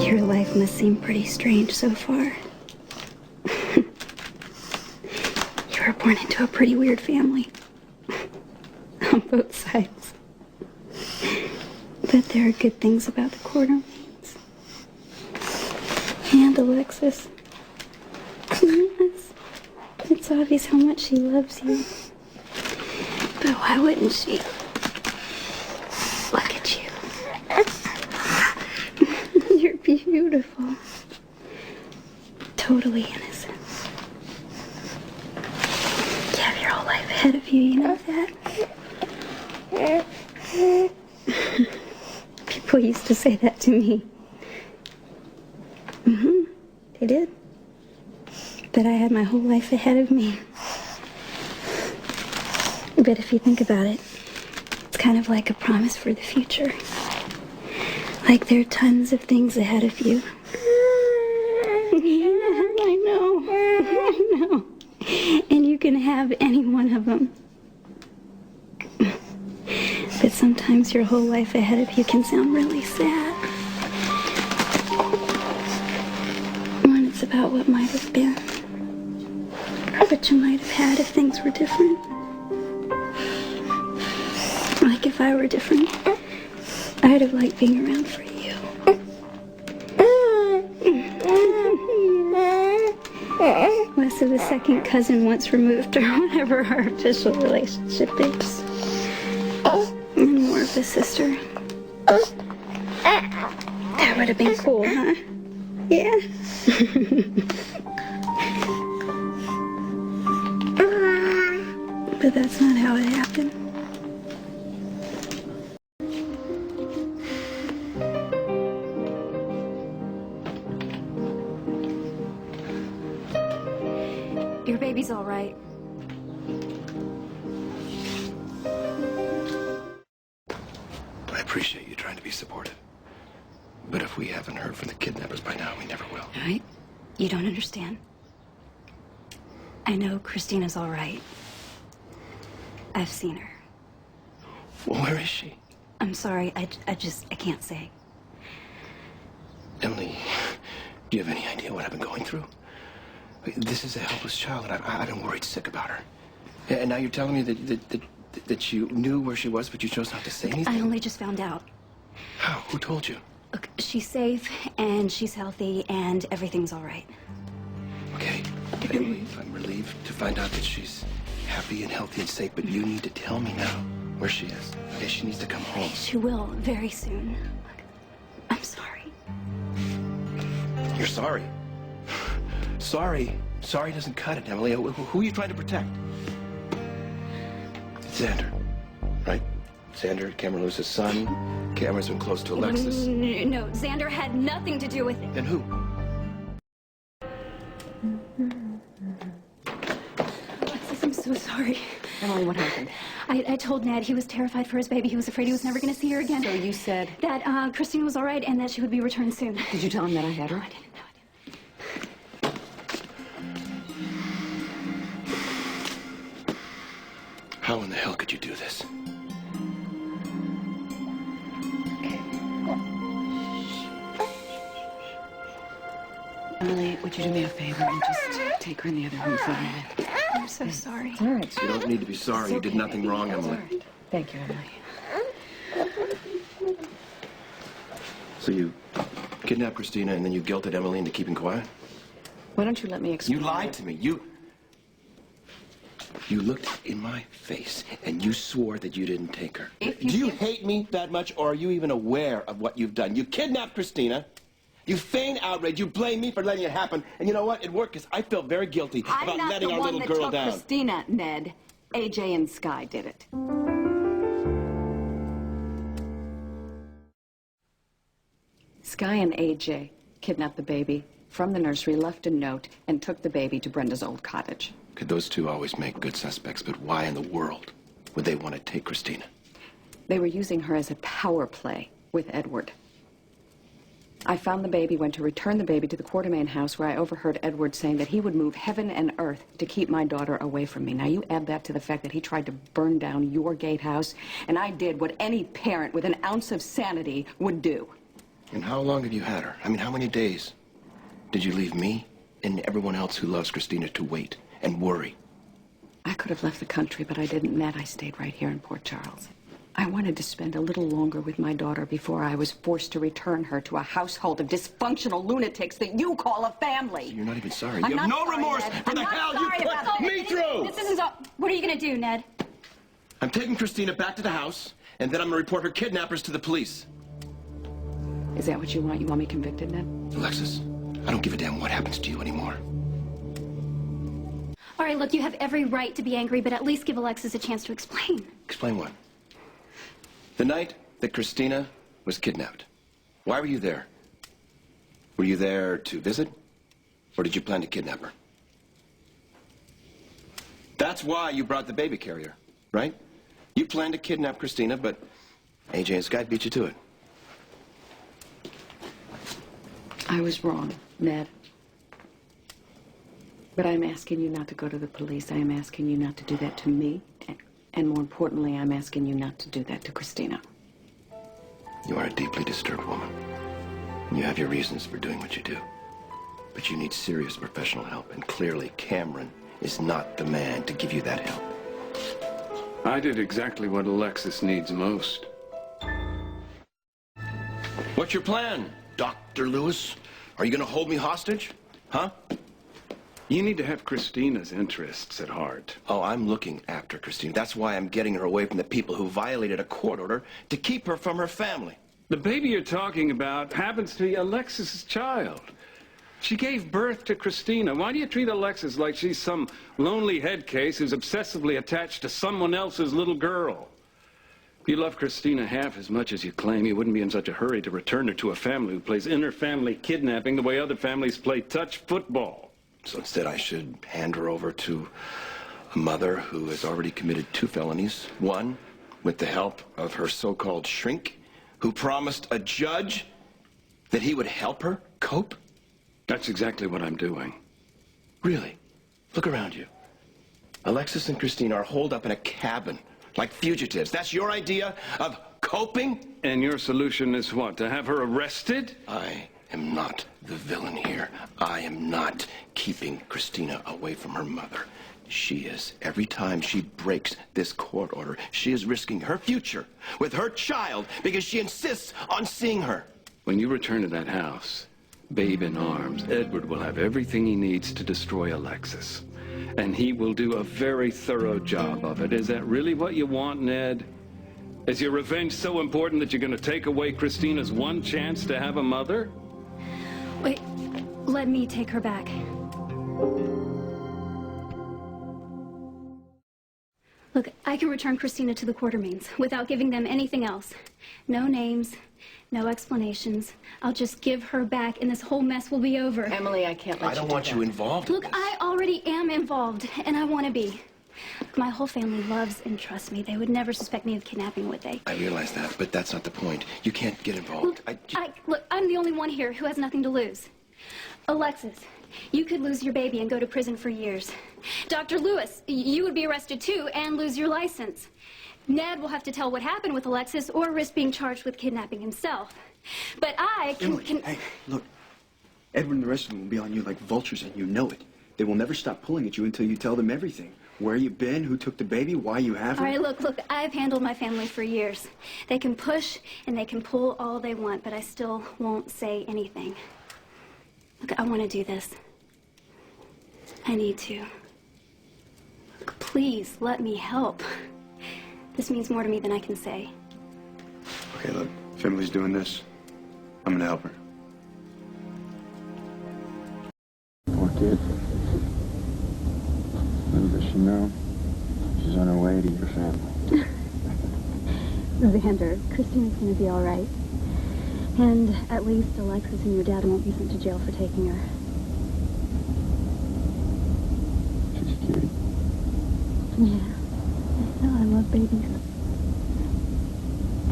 Your life must seem pretty strange so far. You were born into a pretty weird family. On both sides. But there are good things about the Quartermaines. And Alexis. Yes. It's obvious how much she loves you. But why wouldn't she? Look at you. You're beautiful. Totally innocent. You have your whole life ahead of you, you know that? People used to say that to me. They did. That I had my whole life ahead of me. But if you think about it, it's kind of like a promise for the future. Like there are tons of things ahead of you. Yeah, I know. And you can have any one of them. But sometimes your whole life ahead of you can sound really sad. When it's about what might have been. Or what you might have had if things were different. Like if I were different, I'd have liked being around for you. Less of a second cousin once removed or whatever our official relationship is. And more of a sister. That would have been cool, huh? Yeah. But that's not how it happened. Your baby's all right. I appreciate you trying to be supportive. But if we haven't heard from the kidnappers by now, we never will. All right? You don't understand. I know Christina's all right. I've seen her. Well, where is she? I'm sorry, I can't say. Emily, do you have any idea what I've been going through? This is a helpless child, and I've been worried sick about her. And now you're telling me that you knew where she was, but you chose not to say anything? I only just found out. How? Who told you? Look, she's safe, and she's healthy, and everything's all right. Okay, Emily, I'm relieved to find out that she's happy and healthy and safe, but you need to tell me now where she is. Okay, she needs to come home. She will very soon. Look, I'm sorry. You're sorry? Sorry doesn't cut it, Emily. Who are you trying to protect? It's Xander, right? Xander, Cameron Lewis's son. Cameron's been close to Alexis. No, Xander had nothing to do with it. Then who? Alexis, I'm so sorry. Emily, what happened? I told Ned he was terrified for his baby. He was afraid he was never going to see her again. So you said? That Christine was all right and that she would be returned soon. Did you tell him that I had her? No, I didn't. How in the hell could you do this? Emily, would you do me a favor and just take her in the other room for a minute? I'm so sorry. All right. You don't need to be sorry. You did nothing wrong, Emily. All right. Thank you, Emily. So you kidnapped Christina and then you guilted Emily into keeping quiet? Why don't you let me explain? You lied to me. You looked in my face and you swore that you didn't take her. Do you hate me that much, or are you even aware of what you've done? You kidnapped Christina. You feigned outrage. You blame me for letting it happen. And you know what? It worked because I felt very guilty about letting our little girl down. Christina, Ned. AJ and Sky did it. Sky and AJ kidnapped the baby from the nursery, left a note, and took the baby to Brenda's old cottage. Could those two always make good suspects, but why in the world would they want to take Christina? They were using her as a power play with Edward. I found the baby, went to return the baby to the Quartermaine house, where I overheard Edward saying that he would move heaven and earth to keep my daughter away from me. Now, you add that to the fact that he tried to burn down your gatehouse, and I did what any parent with an ounce of sanity would do. And how long have you had her? I mean, how many days did you leave me and everyone else who loves Christina to wait and worry? I could have left the country, but I didn't, Ned. I stayed right here in Port Charles. I wanted to spend a little longer with my daughter before I was forced to return her to a household of dysfunctional lunatics that you call a family. You're not even sorry. I'm You have not no sorry, remorse Ned. for I'm the not hell you sorry put about me through! This isn't all. What are you gonna do, Ned? I'm taking Christina back to the house, and then I'm gonna report her kidnappers to the police. Is that what you want? You want me convicted, Ned? Alexis, I don't give a damn what happens to you anymore. All right, look, you have every right to be angry, but at least give Alexis a chance to explain. Explain what? The night that Christina was kidnapped, why were you there? Were you there to visit? Or did you plan to kidnap her? That's why you brought the baby carrier, right? You planned to kidnap Christina, but AJ and Sky beat you to it. I was wrong, Ned. But I'm asking you not to go to the police. I am asking you not to do that to me. And more importantly, I'm asking you not to do that to Christina. You are a deeply disturbed woman. You have your reasons for doing what you do. But you need serious professional help, and clearly Cameron is not the man to give you that help. I did exactly what Alexis needs most. What's your plan, Dr. Lewis? Are you going to hold me hostage? Huh? You need to have Christina's interests at heart. Oh, I'm looking after Christina. That's why I'm getting her away from the people who violated a court order to keep her from her family. The baby you're talking about happens to be Alexis's child. She gave birth to Christina. Why do you treat Alexis like she's some lonely head case who's obsessively attached to someone else's little girl? If you love Christina half as much as you claim, you wouldn't be in such a hurry to return her to a family who plays inter-family kidnapping the way other families play touch football. So instead, I should hand her over to a mother who has already committed 2 felonies. One, with the help of her so-called shrink, who promised a judge that he would help her cope. That's exactly what I'm doing. Really? Look around you. Alexis and Christina are holed up in a cabin, like fugitives. That's your idea of coping? And your solution is what? To have her arrested? I am not the villain here. I am not keeping Christina away from her mother. She is. Every time she breaks this court order, she is risking her future with her child because she insists on seeing her. When you return to that house, babe in arms, Edward will have everything he needs to destroy Alexis. And he will do a very thorough job of it. Is that really what you want, Ned? Is your revenge so important that you're going to take away Christina's one chance to have a mother? Wait, let me take her back. Look, I can return Christina to the Quartermains without giving them anything else. No names, no explanations. I'll just give her back and this whole mess will be over. Emily, I can't let I don't want you involved Look, in this. I already am involved, and I want to be. My whole family loves and trusts me. They would never suspect me of kidnapping, would they? I realize that, but that's not the point. You can't get involved. Look, I'm the only one here who has nothing to lose. Alexis, you could lose your baby and go to prison for years. Dr. Lewis, you would be arrested too and lose your license. Ned will have to tell what happened with Alexis or risk being charged with kidnapping himself. But I Emily, hey, look. Edward and the rest of them will be on you like vultures, and you know it. They will never stop pulling at you until you tell them everything. Where you been, who took the baby, why you have her. All right, look, I've handled my family for years. They can push and they can pull all they want, but I still won't say anything. Look, I want to do this. I need to. Look, please, let me help. This means more to me than I can say. Okay, look, if Emily's doing this, I'm gonna help her. Poor kid. Little does she know, she's on her way to your family. Xander, Christina's going to be all right. And at least Alexis and your dad won't be sent to jail for taking her. She's a cutie. Yeah, I know, I love babies.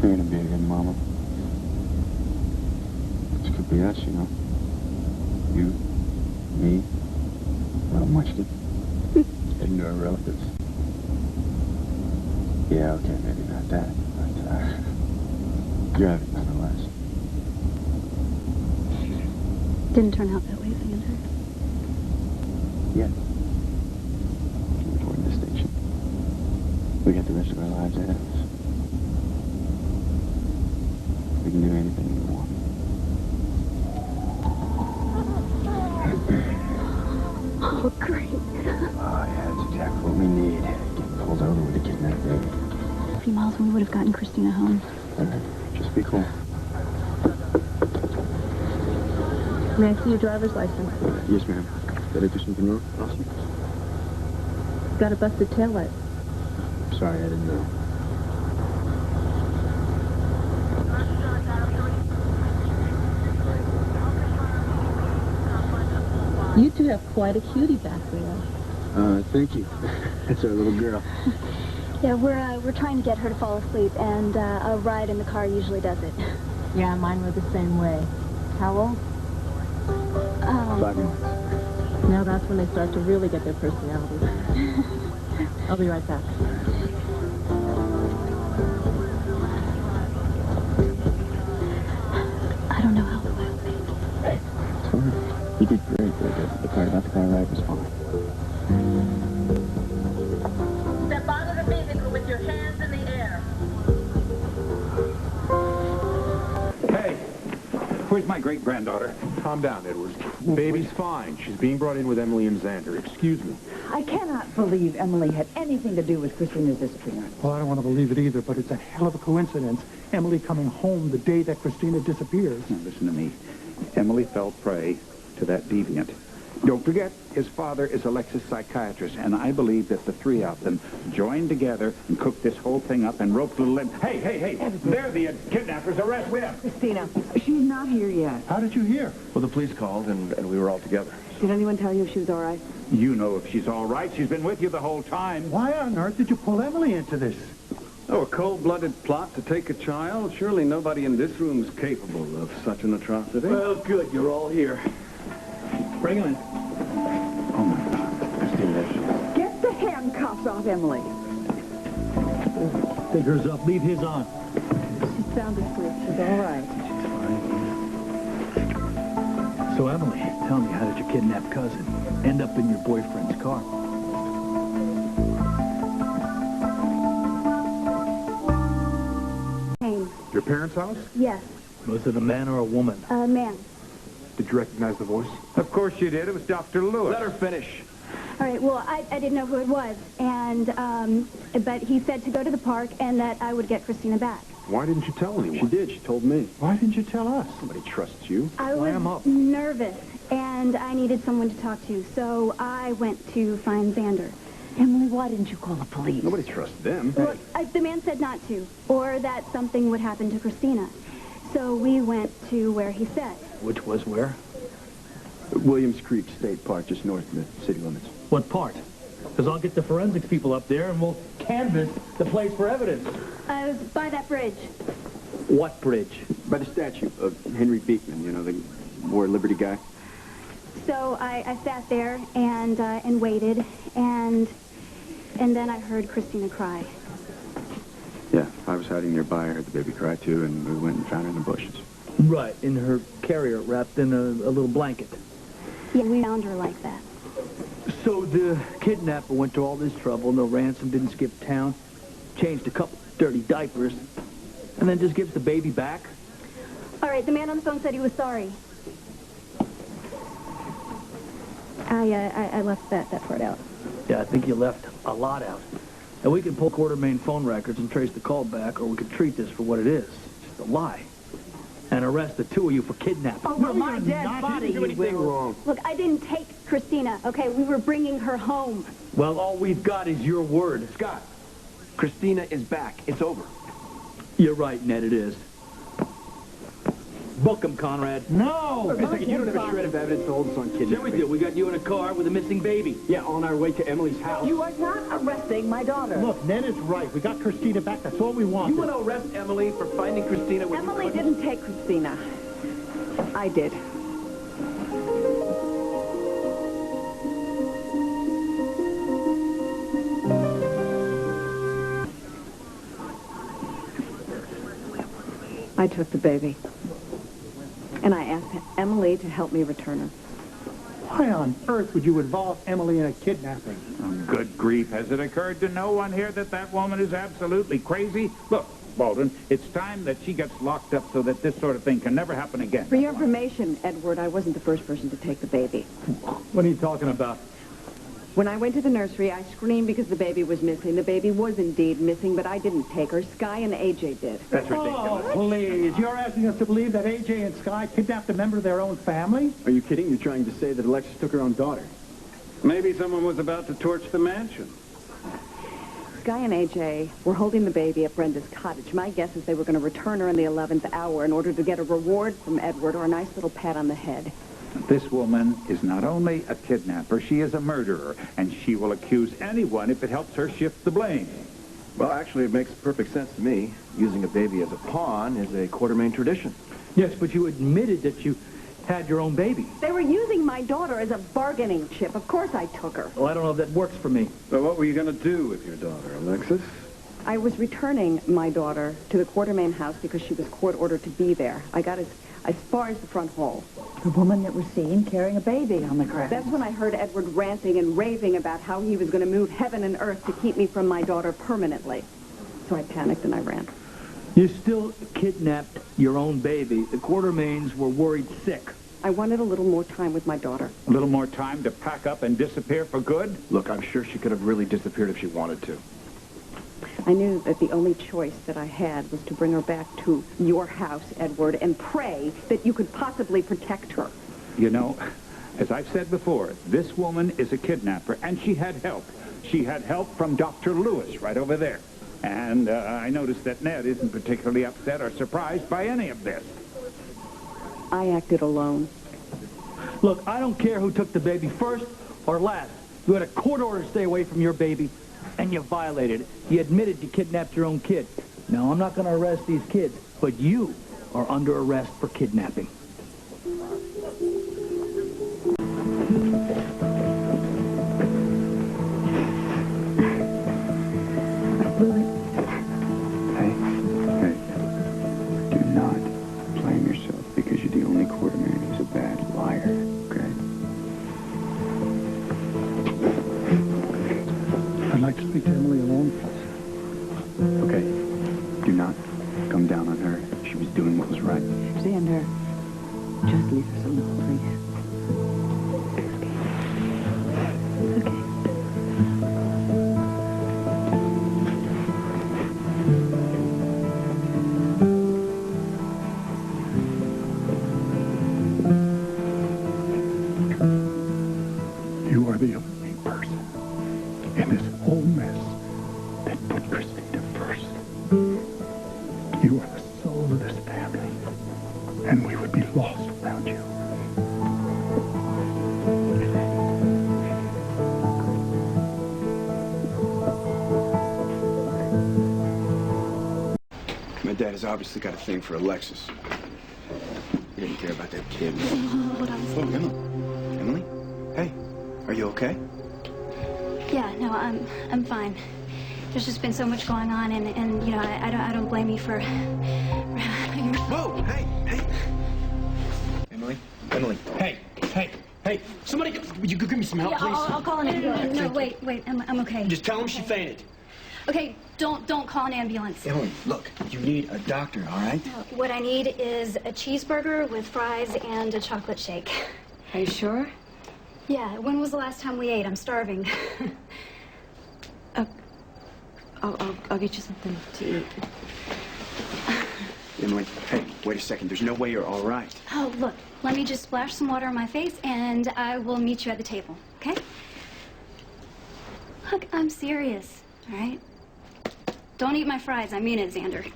You're gonna be a good mama. This could be us, you know. You, me, little Munchkin. Heading to our relatives. Yeah, okay, maybe not that, but, you're having nonetheless. Didn't turn out that way, Xander. Yes. Important distinction. We got the rest of our lives ahead of us. We can do anything we want. Oh, great. Oh, yeah, that's exactly what we need. Getting pulled over with a kidnapped baby. A few miles and we would have gotten Christina home. All right, just be cool. May I see your driver's license? Yes, ma'am. Did I do something wrong? Awesome. Got a busted taillight. Sorry, I didn't know. You two have quite a cutie back there. Thank you. That's our little girl. Yeah, we're trying to get her to fall asleep, and a ride in the car usually does it. Yeah, mine were the same way. How old? 5 months. Now that's when they start to really get their personalities. I'll be right back. I don't know how it will be. Hey, it's fine. You did great. The part about the car ride was fine. Step out of the vehicle with your hands in the air. Hey, where's my great-granddaughter? Calm down, Edward. Baby's fine. She's being brought in with Emily and Xander. Excuse me. I cannot believe Emily had anything to do with Christina's disappearance. Well, I don't want to believe it either, but it's a hell of a coincidence. Emily coming home the day that Christina disappears. Now, listen to me. Emily fell prey to that deviant. Don't forget, his father is Alexis' psychiatrist, and I believe that the three of them joined together and cooked this whole thing up and roped little Em. Hey, they're the kidnappers. Arrest them. Christina, she's not here yet. How did you hear? Well, the police called, and we were all together. Did anyone tell you if she was all right? You know if she's all right. She's been with you the whole time. Why on earth did you pull Emily into this? Oh, a cold-blooded plot to take a child? Surely nobody in this room is capable of such an atrocity. Well, good. You're all here. Bring him in. Oh, my God. Christina, Get the handcuffs off Emily. Take hers up. Leave his on. She's sound asleep. She's all right. So, Emily, tell me, how did your kidnapped cousin end up in your boyfriend's car? Hey, Your parents' house? yes, Was it a man or a woman? man. Did you recognize the voice? Of course you did. It was Dr. Lewis. Let her finish. All right, well, I didn't know who it was, and, but he said to go to the park and that I would get Christina back. Why didn't you tell anyone? she did. She told me. Why didn't you tell us? Somebody trusts you. I Clam was up. nervous, and I needed someone to talk to, so I went to find Xander. Emily, why didn't you call the police? Nobody trusts them. Well, the man said not to, or that something would happen to Christina. So we went to where he said. Which was where? Williams Creek State Park, just north of the city limits. What part? Because I'll get the forensics people up there and we'll canvass the place for evidence. I was by that bridge. What bridge? By the statue of Henry Beekman, you know, the War Liberty guy. So I sat there and waited, and then I heard Christina cry. Yeah, I was hiding nearby. I heard the baby cry, too, and we went and found her in the bushes. Right, in her carrier wrapped in a little blanket. Yeah, we found her like that. So the kidnapper went to all this trouble, no ransom, didn't skip town, changed a couple dirty diapers, and then just gives the baby back? All right, the man on the phone said he was sorry. I left that part out. Yeah, I think you left a lot out. And we can pull Quartermain phone records and trace the call back, or we could treat this for what it is, just a lie. And arrest the two of you for kidnapping. Over my dead body, you will. wrong. Look, I didn't take Christina, okay? We were bringing her home. Well, all we've got is your word. Scott, Christina is back. It's over. You're right, Ned, it is. Book him, Conrad. No! Wait a second, you don't have a shred of evidence to hold us on kidnapping. Sure we do. We got you in a car with a missing baby. Yeah, on our way to Emily's house. You are not arresting my daughter. Look, Ned is right. We got Christina back. That's all we want. You want to arrest Emily for finding Christina when Emily didn't take Christina. I did. I took the baby. And I asked Emily to help me return her. Why on earth would you involve Emily in a kidnapping? Good grief. Has it occurred to no one here that that woman is absolutely crazy? Look, Baldwin, it's time that she gets locked up so that this sort of thing can never happen again. For your information, Edward, I wasn't the first person to take the baby. What are you talking about? When I went to the nursery, I screamed because the baby was missing. The baby was indeed missing, but I didn't take her. Sky and AJ did. That's ridiculous. Oh, please. You're asking us to believe that AJ and Sky kidnapped a member of their own family? Are you kidding? You're trying to say that Alexis took her own daughter. Maybe someone was about to torch the mansion. Sky and AJ were holding the baby at Brenda's cottage. My guess is they were going to return her in the 11th hour in order to get a reward from Edward or a nice little pat on the head. This woman is not only a kidnapper, she is a murderer, and she will accuse anyone if it helps her shift the blame. Well, actually, it makes perfect sense to me. Using a baby as a pawn is a Quartermain tradition. Yes, but you admitted that you had your own baby. They were using my daughter as a bargaining chip. Of course I took her. Well, I don't know if that works for me. So what were you going to do with your daughter, Alexis? I was returning my daughter to the Quartermain house because she was court-ordered to be there. I got as far as the front hall. The woman that was seen carrying a baby on the ground. That's when I heard Edward ranting and raving about how he was going to move heaven and earth to keep me from my daughter permanently. So I panicked and I ran. You still kidnapped your own baby. The Quartermains were worried sick. I wanted a little more time with my daughter. A little more time to pack up and disappear for good? Look, I'm sure she could have really disappeared if she wanted to. I knew that the only choice that I had was to bring her back to your house, Edward, and pray that you could possibly protect her. You know, as I've said before, this woman is a kidnapper, and she had help. She had help from Dr. Lewis right over there. And I noticed that Ned isn't particularly upset or surprised by any of this. I acted alone. Look, I don't care who took the baby first or last. You had a court order to stay away from your baby, and you violated it. You admitted you kidnapped your own kid. Now, I'm not going to arrest these kids, but you are under arrest for kidnapping. Hey, do not blame yourself because you're the only Quartermain who's a bad liar, okay? I'd like to speak to Emily alone, please. Okay, do not come down on her. She was doing what was right. Xander, just leave us alone, please. You are the only person in this whole mess that put Christina first. You are the soul of this family, and we would be lost without you. My dad has obviously got a thing for Alexis. He didn't care about that kid. Hold on a second. Emily? Hey, are you okay? Yeah, no, I'm fine. There's just been so much going on, and you know, I don't blame you for. Whoa! Hey! Emily! Hey! Somebody, would you go give me some help, Yeah, please? I'll call an ambulance. No, wait, I'm okay. Just tell him she fainted. Okay, don't call an ambulance. Emily, look, you need a doctor, all right? What I need is a cheeseburger with fries and a chocolate shake. Are you sure? Yeah, when was the last time we ate? I'm starving. I'll get you something to eat. Emily, hey, wait a second. There's no way you're all right. Oh, look, let me just splash some water on my face, and I will meet you at the table, okay? Look, I'm serious, all right? Don't eat my fries. I mean it, Xander.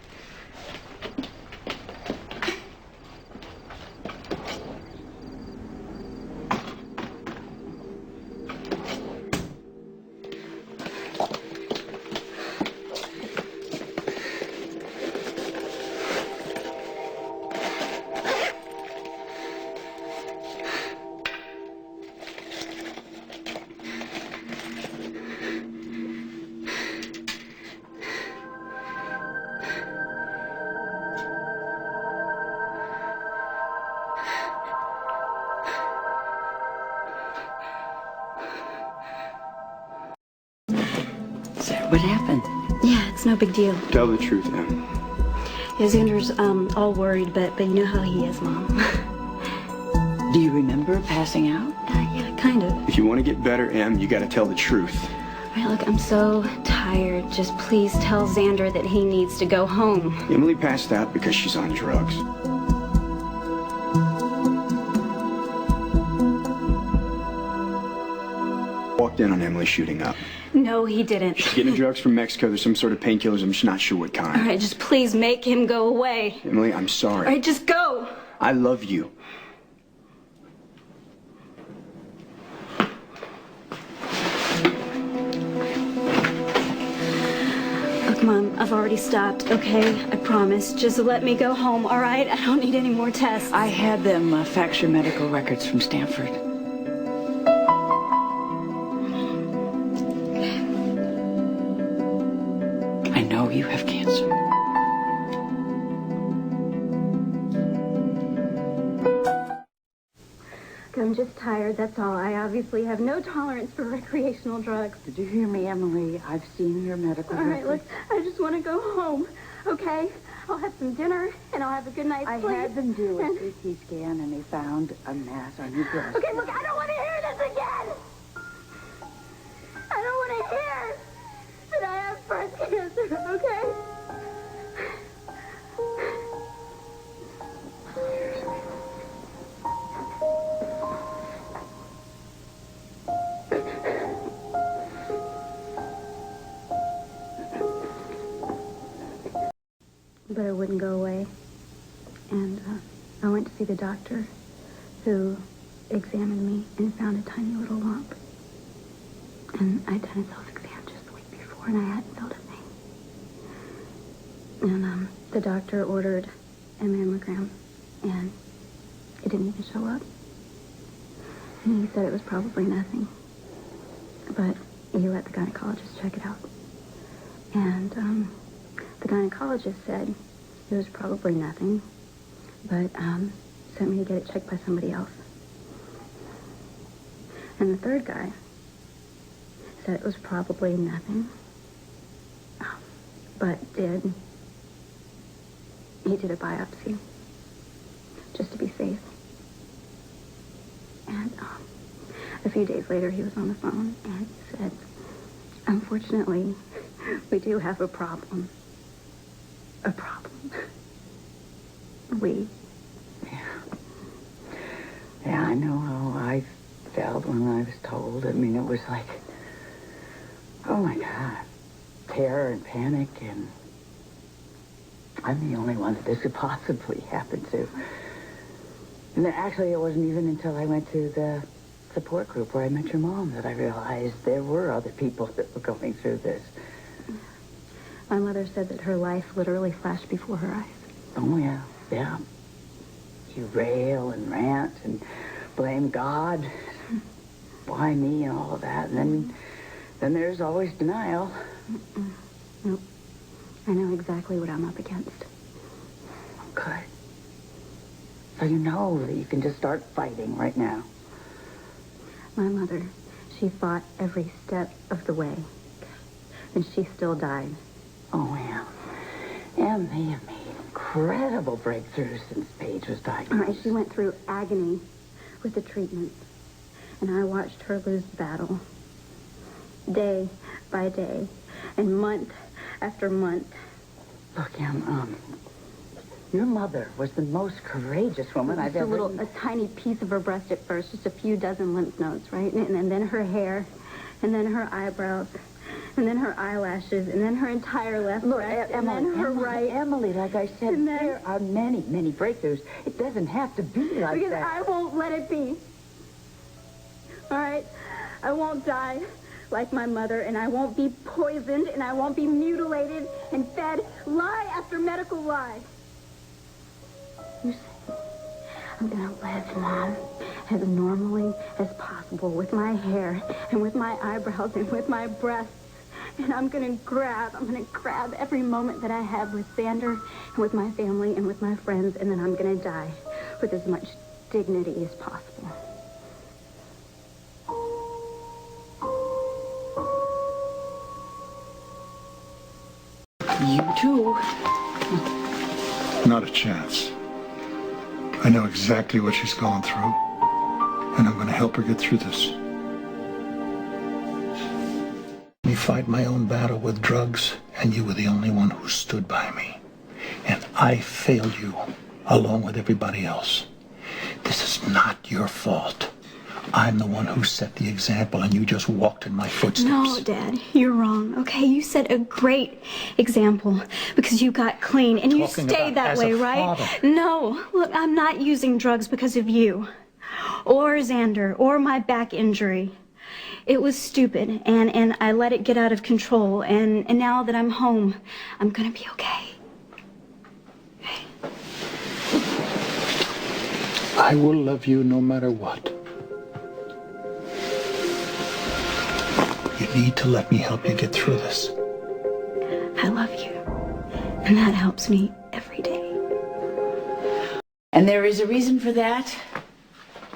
What happened? Yeah, it's no big deal. Tell the truth, Em. Yeah, Xander's all worried, but you know how he is, Mom. Do you remember passing out? Yeah, kind of. If you want to get better, Em, you got to tell the truth. All right, look, I'm so tired. Just please tell Xander that he needs to go home. Emily passed out because she's on drugs. Walked in on Emily shooting up. No, he didn't. She's getting the drugs from Mexico. There's some sort of painkillers. I'm just not sure what kind. All right, just please make him go away. Emily, I'm sorry. All right, just go. I love you. Look, Mom, I've already stopped, okay? I promise. Just let me go home, all right? I don't need any more tests. I had them fax your medical records from Stanford. I know you have cancer. I'm just tired, that's all. I obviously have no tolerance for recreational drugs. Did you hear me, Emily? I've seen your medical All right, records. look, I just want to go home, okay? I'll have some dinner, and I'll have a good night's sleep. I had them do a CT scan, and they found a mass on your breast. Okay, look, I don't want to hear this again! I don't want to hear that I have breast cancer, okay? But it wouldn't go away. And I went to see the doctor who examined me and found a tiny little lump. And I'd done a self-exam just the week before, and I hadn't felt a thing. And the doctor ordered a mammogram, and it didn't even show up. And he said it was probably nothing. But he let the gynecologist check it out. And the gynecologist said it was probably nothing, but sent me to get it checked by somebody else. And the third guy said it was probably nothing, but he did a biopsy just to be safe. And a few days later, he was on the phone and he said, unfortunately, we do have a problem. A problem. Yeah, I know how I felt when I was told. I mean, it was like, oh my God, terror and panic, and I'm the only one that this could possibly happen to. And then actually, it wasn't even until I went to the support group where I met your mom that I realized there were other people that were going through this. My mother said that her life literally flashed before her eyes. Oh, yeah, yeah. You rail and rant and blame God. Why me and all of that. And then there's always denial. Nope. I know exactly what I'm up against. Good. So you know that you can just start fighting right now. My mother, she fought every step of the way. And she still died. Oh, yeah. And they have made incredible breakthroughs since Paige was diagnosed. All right, she went through agony with the treatment. And I watched her lose the battle. Day by day. And month after month. Look, Em, your mother was the most courageous woman I've ever... A tiny piece of her breast at first, just a few dozen lymph nodes, right? And then her hair, and then her eyebrows, and then her eyelashes, and then her entire left breast, and then her right. Emily, like I said, there are many, many breakthroughs. It doesn't have to be like because that. I won't let it be. All right? I won't die like my mother, and I won't be poisoned, and I won't be mutilated and fed lie after medical lie. You say, I'm gonna live, Mom, as normally as possible with my hair and with my eyebrows and with my breasts. And I'm gonna grab every moment that I have with Xander and with my family and with my friends, and then I'm gonna die with as much dignity as possible. You too. Not a chance. I know exactly what she's going through, and I'm going to help her get through this. Me fight my own battle with drugs, and you were the only one who stood by me. And I failed you, along with everybody else. This is not your fault. I'm the one who set the example, and you just walked in my footsteps. No, Dad, you're wrong, okay? You set a great example because you got clean, and you stayed that way, right? No, look, I'm not using drugs because of you, or Xander, or my back injury. It was stupid, and I let it get out of control, and now that I'm home, I'm gonna be okay. I will love you no matter what. You need to let me help you get through this. I love you, and that helps me every day. And there is a reason for that.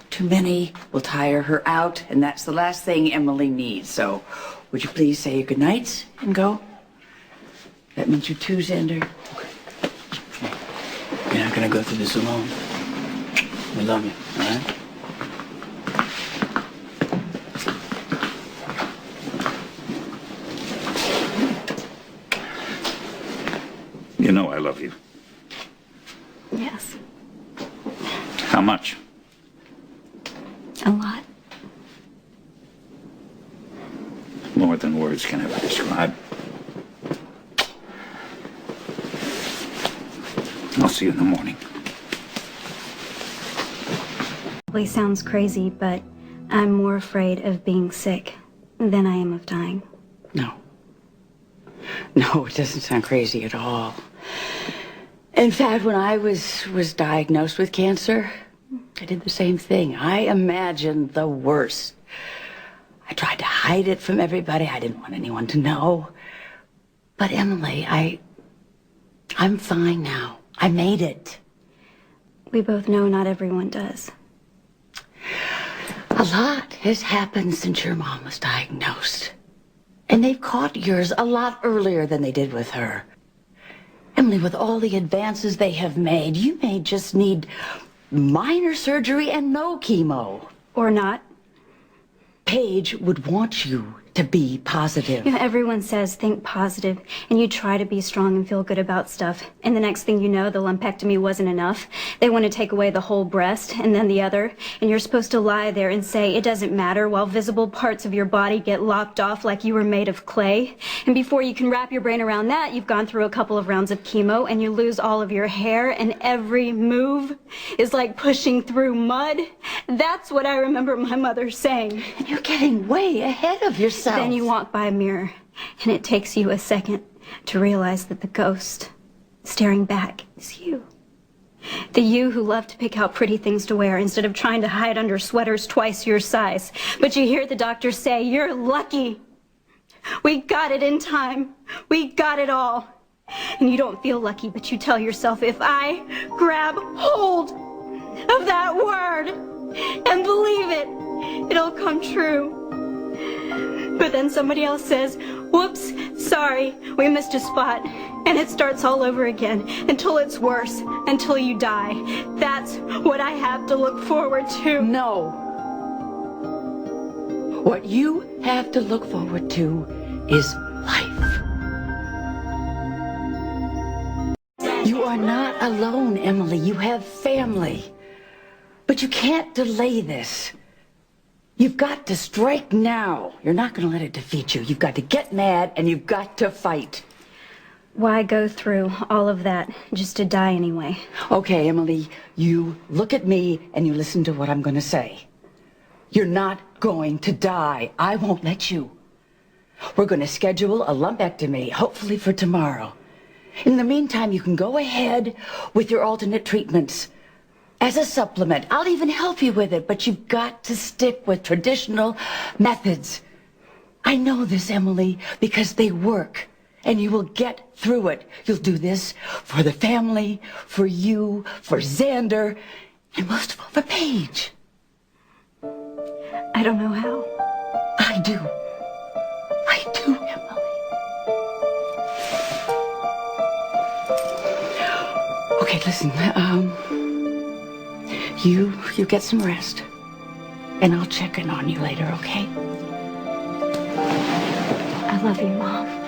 Too many will tire her out, and that's the last thing Emily needs. So, would you please say your goodnights and go? That means you too, Xander. Okay. You're not gonna go through this alone. We love you, all right? You know I love you. Yes, How much? a lot. More than words can ever describe. I'll see you in the morning. Probably sounds crazy, but I'm more afraid of being sick than I am of dying. No. No, it doesn't sound crazy at all. In fact, when I was diagnosed with cancer, I did the same thing. I imagined the worst. I tried to hide it from everybody. I didn't want anyone to know. But Emily, I'm fine now. I made it. We both know not everyone does. A lot has happened since your mom was diagnosed. And they've caught yours a lot earlier than they did with her. Emily, with all the advances they have made, you may just need minor surgery and no chemo. Or not. Paige would want you to be positive. You know, everyone says think positive, and you try to be strong and feel good about stuff. And the next thing you know, the lumpectomy wasn't enough. They want to take away the whole breast and then the other, and you're supposed to lie there and say it doesn't matter while visible parts of your body get lopped off like you were made of clay. And before you can wrap your brain around that, you've gone through a couple of rounds of chemo and you lose all of your hair, and every move is like pushing through mud. That's what I remember my mother saying. And you're getting way ahead of yourself. Then you walk by a mirror, and it takes you a second to realize that the ghost staring back is you. The you who loved to pick out pretty things to wear instead of trying to hide under sweaters twice your size. But you hear the doctor say, "You're lucky. We got it in time. We got it all." And you don't feel lucky, but you tell yourself, if I grab hold of that word and believe it, it'll come true. But then somebody else says, "Whoops, sorry, we missed a spot." And it starts all over again until it's worse, until you die. That's what I have to look forward to. No. What you have to look forward to is life. You are not alone, Emily. You have family. But you can't delay this. You've got to strike now. You're not going to let it defeat you. You've got to get mad and you've got to fight. Why go through all of that just to die anyway? Okay, Emily, you look at me and you listen to what I'm going to say. You're not going to die. I won't let you. We're going to schedule a lumpectomy, hopefully for tomorrow. In the meantime, you can go ahead with your alternate treatments. As a supplement, I'll even help you with it, but you've got to stick with traditional methods. I know this, Emily, because they work, and you will get through it. You'll do this for the family, for you, for Xander, and most of all, for Paige. I don't know how. I do. I do, Emily. Okay, listen, you get some rest, and I'll check in on you later, okay? I love you, Mom.